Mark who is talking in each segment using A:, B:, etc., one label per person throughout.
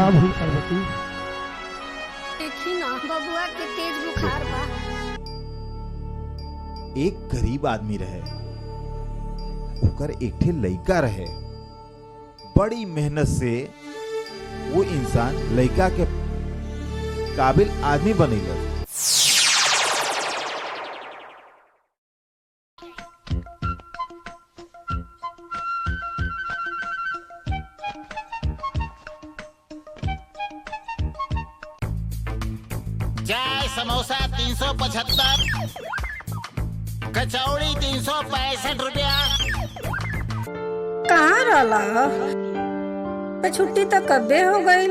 A: का भूल पार्वती?
B: देखी ना बबुआ के तेज बुखार बा।
C: एक गरीब आदमी रहे, ओकर एक ठे लइका रहे। बड़ी मेहनत से वो इंसान लइका के काबिल आदमी बनेगा।
D: चाय समोसा 375, कचौड़ी 365 रुपया।
E: कहाँ रहला? छुट्टी तो कब्बे हो गई,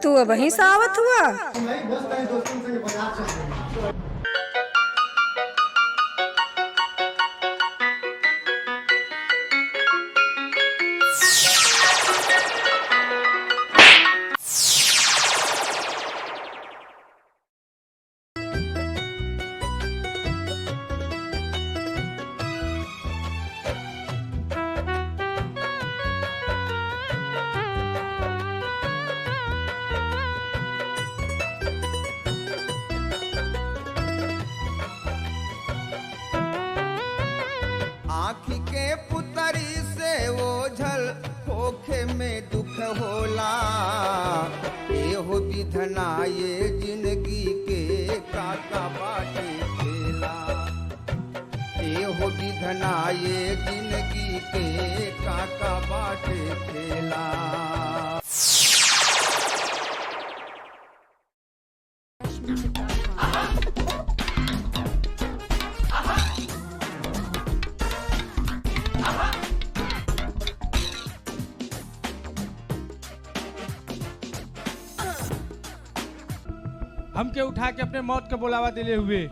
E: तू अब वहीं से आवत हुआ।
F: आँखी के पुतरी से ओझल होखे में दुख होला। एहो विधना ये जिंदगी के काका बाटे खेला। एहो विधना ये जिंदगी के काका बाटे खेला।
A: हमके उठा के अपने मौत का बुलावा दिले हुए।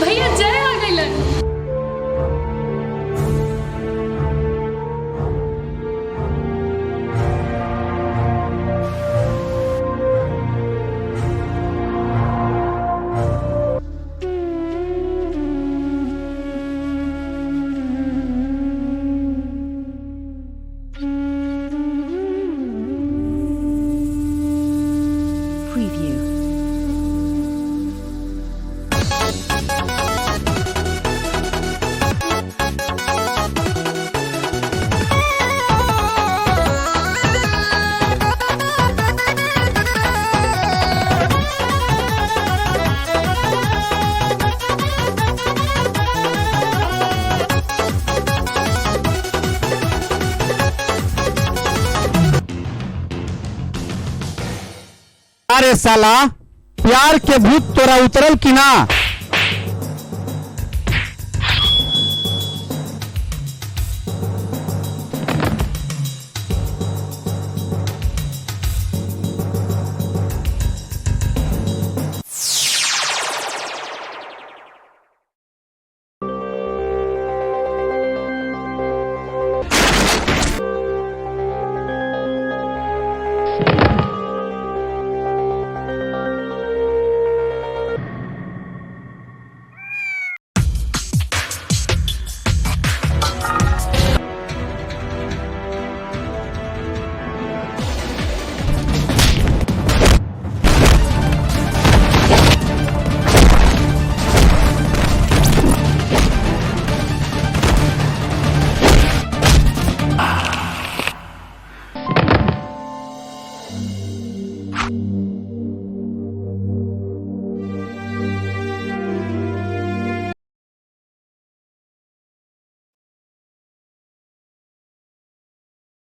E: भैया जय आ गइलन।
G: अरे साला, प्यार के भूत तोरा उतरल की ना?